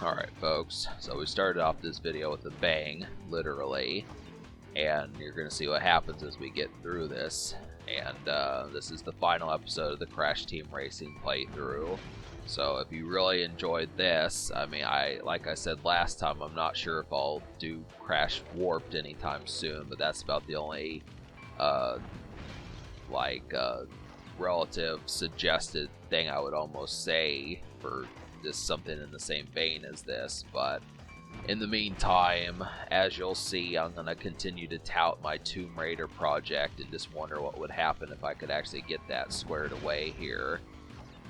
Alright folks, so we started off this video with a bang, literally, and you're going to see what happens as we get through this. And this is the final episode of the Crash Team Racing playthrough. So if you really enjoyed this, I mean, like I said last time, I'm not sure if I'll do Crash Warped anytime soon, but that's about the only relative suggested thing I would almost say for just something in the same vein as this. But in the meantime, as you'll see, I'm going to continue to tout my Tomb Raider project and just wonder what would happen if I could actually get that squared away here.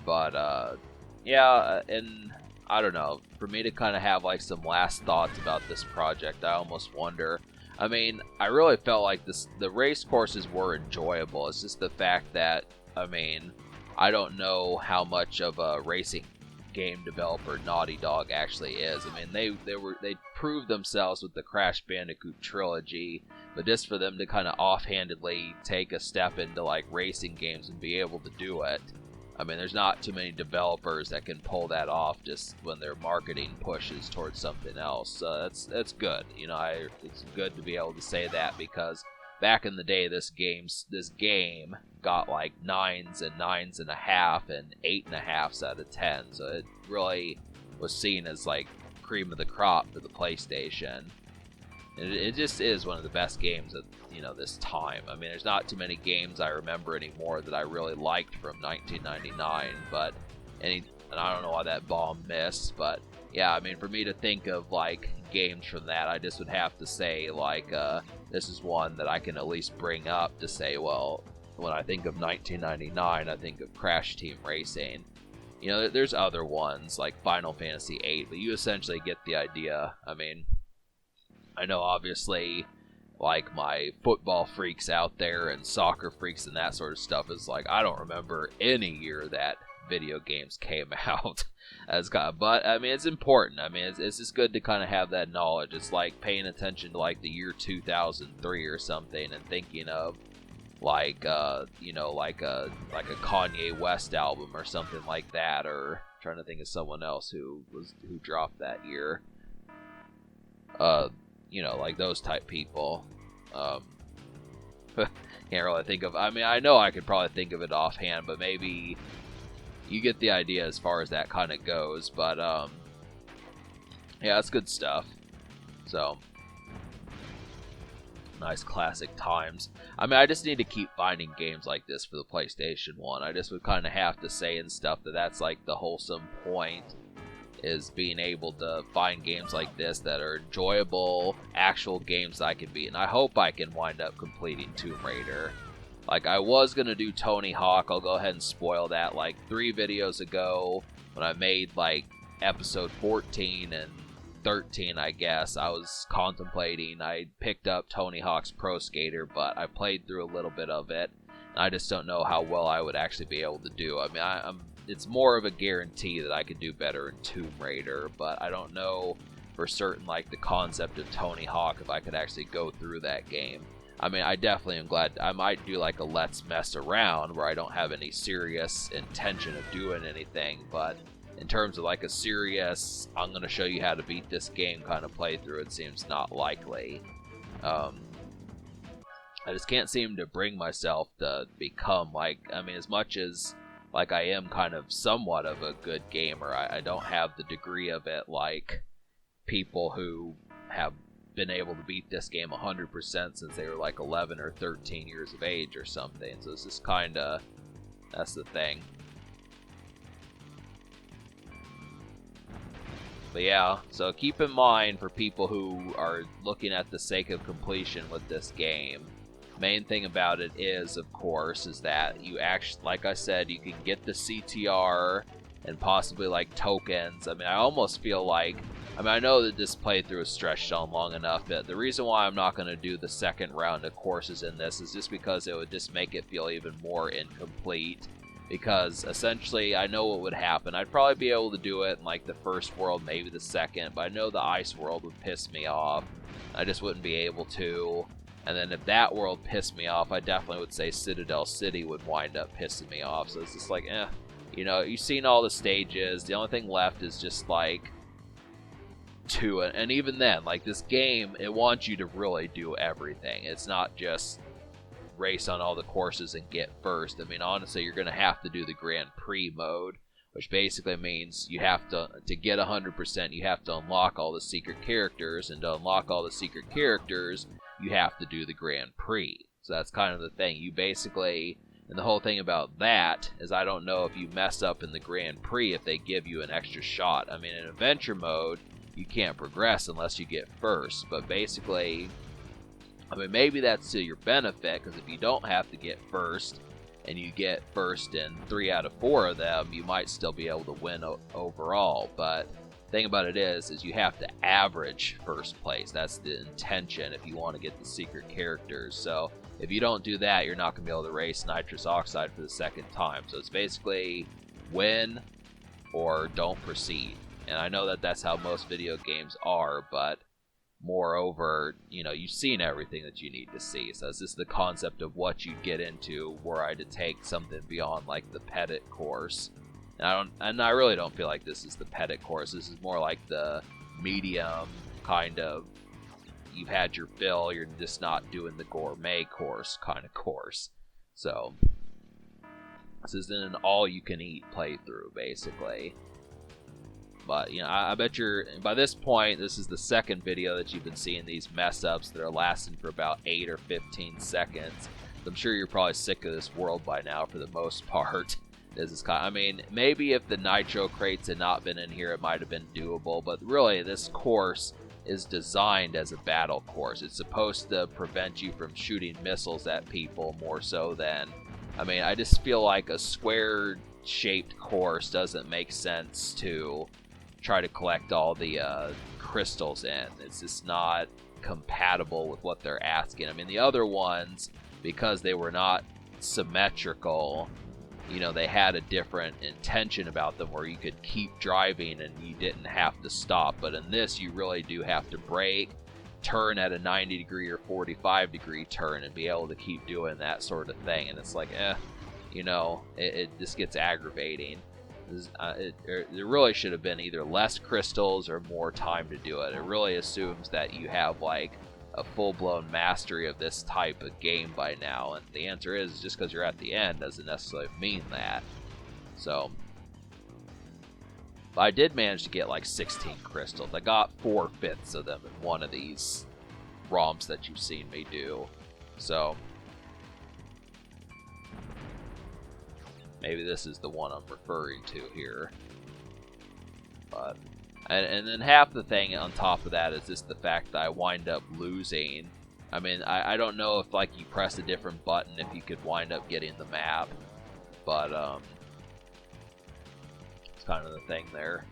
But yeah, and I don't know, for me to kind of have like some last thoughts about this project, I almost wonder, I mean, I really felt like the race courses were enjoyable. It's just the fact that, I mean, I don't know how much of a racing game developer Naughty Dog actually is. I mean, they proved themselves with the Crash Bandicoot trilogy, but just for them to kind of offhandedly take a step into like racing games and be able to do it, I mean, there's not too many developers that can pull that off just when their marketing pushes towards something else. That's good. You know, it's good to be able to say that, because back in the day, this game got like 9s and 9.5 and 8.5s out of 10. So it really was seen as like cream of the crop for the PlayStation. And it just is one of the best games of, you know, this time. I mean, there's not too many games I remember anymore that I really liked from 1999, and I don't know why that bomb missed, but yeah, I mean, for me to think of like games from that, I just would have to say like this is one that I can at least bring up to say, well, when I think of 1999, I think of Crash Team Racing. You know, there's other ones like Final Fantasy VIII, but you essentially get the idea. I mean, I know obviously like my football freaks out there and soccer freaks and that sort of stuff is like, I don't remember any year that video games came out. But I mean, it's important. I mean, it's just good to kind of have that knowledge. It's like paying attention to like the year 2003 or something and thinking of like you know, like a Kanye West album or something like that, or trying to think of someone else who dropped that year. You know, like those type people. Can't really think of, I mean, I know I could probably think of it offhand, but maybe you get the idea as far as that kind of goes. But yeah, it's good stuff. So nice classic times. I mean, I just need to keep finding games like this for the PlayStation 1. I just would kind of have to say and stuff that's like the wholesome point, is being able to find games like this that are enjoyable, actual games that I can beat. And I hope I can wind up completing Tomb Raider. Like, I was going to do Tony Hawk. I'll go ahead and spoil that. Like, 3 videos ago, when I made, like, episode 14 and 13, I guess, I was contemplating. I picked up Tony Hawk's Pro Skater, but I played through a little bit of it. And I just don't know how well I would actually be able to do. I mean, it's more of a guarantee that I could do better in Tomb Raider, but I don't know for certain, like, the concept of Tony Hawk, if I could actually go through that game. I mean, I definitely am glad. I might do like a let's mess around where I don't have any serious intention of doing anything, but in terms of like a serious, I'm going to show you how to beat this game kind of playthrough, it seems not likely. I just can't seem to bring myself to become like, I mean, as much as like I am kind of somewhat of a good gamer, I don't have the degree of it like people who have been able to beat this game 100% since they were like 11 or 13 years of age or something. So it's just kind of, that's the thing. But yeah, so keep in mind for people who are looking at the sake of completion with this game, main thing about it is, of course, is that you actually, like I said, you can get the CTR and possibly like tokens. I mean, I almost feel like, I mean, I know that this playthrough is stretched on long enough, but the reason why I'm not going to do the second round of courses in this is just because it would just make it feel even more incomplete. Because essentially, I know what would happen. I'd probably be able to do it in like the first world, maybe the second, but I know the ice world would piss me off. I just wouldn't be able to. And then if that world pissed me off, I definitely would say Citadel City would wind up pissing me off. So it's just like, you know, you've seen all the stages. The only thing left is just like to it. And even then, like, this game, it wants you to really do everything. It's not just race on all the courses and get first. I mean, honestly, you're going to have to do the Grand Prix mode, which basically means you have to get 100%, you have to unlock all the secret characters, and to unlock all the secret characters, you have to do the Grand Prix. So that's kind of the thing. You basically, and the whole thing about that is I don't know if you mess up in the Grand Prix if they give you an extra shot. I mean, in adventure mode, you can't progress unless you get first, but basically, I mean, maybe that's to your benefit, because if you don't have to get first, and you get first in 3 out of 4 of them, you might still be able to win overall. But the thing about it is you have to average first place. That's the intention if you want to get the secret characters. So if you don't do that, you're not going to be able to race Nitrous Oxide for the second time. So it's basically win or don't proceed. And I know that that's how most video games are, but moreover, you know, you've seen everything that you need to see. So it's just the concept of what you get into were I to take something beyond like the Petit course. And I really don't feel like this is the Petit course. This is more like the medium kind of, you've had your fill, you're just not doing the gourmet course kind of course. So this isn't an all-you-can-eat playthrough, basically. But, you know, I bet by this point, this is the second video that you've been seeing these mess-ups that are lasting for about 8 or 15 seconds. I'm sure you're probably sick of this world by now for the most part. This is I mean, maybe if the Nitro crates had not been in here, it might have been doable, but really, this course is designed as a battle course. It's supposed to prevent you from shooting missiles at people more so than... I mean, I just feel like a square-shaped course doesn't make sense to try to collect all the crystals in. It's just not compatible with what they're asking. I mean, the other ones, because they were not symmetrical, you know, they had a different intention about them where you could keep driving and you didn't have to stop. But in this, you really do have to brake, turn at a 90 degree or 45 degree turn, and be able to keep doing that sort of thing. And it's like, you know, it just gets aggravating. There really should have been either less crystals or more time to do it. It really assumes that you have like a full-blown mastery of this type of game by now, and the answer is just because you're at the end doesn't necessarily mean that. So, but I did manage to get like 16 crystals. I got 4/5 of them in one of these ROMs that you've seen me do. So maybe this is the one I'm referring to here. But and then half the thing on top of that is just the fact that I wind up losing. I mean, I don't know if like you press a different button if you could wind up getting the map, but it's kind of the thing there.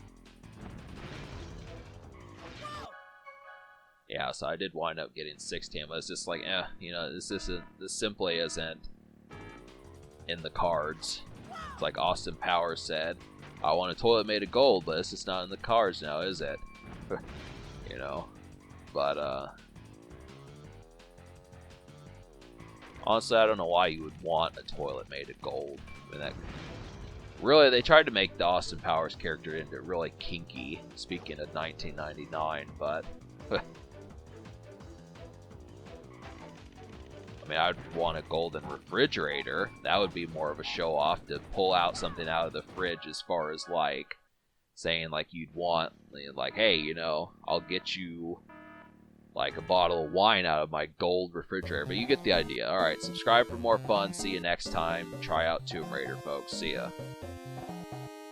Yeah, so I did wind up getting 16, but it's just like, you know, this simply isn't in the cards. It's like Austin Powers said, I want a toilet made of gold, but it's just not in the cards now, is it? You know, but honestly, I don't know why you would want a toilet made of gold. I mean, that really, they tried to make the Austin Powers character into really kinky, speaking of 1999, but I mean, I'd want a golden refrigerator. That would be more of a show-off to pull out something out of the fridge, as far as, like, saying, like, you'd want, like, hey, you know, I'll get you, like, a bottle of wine out of my gold refrigerator. But you get the idea. Alright, subscribe for more fun. See you next time. Try out Tomb Raider, folks. See ya.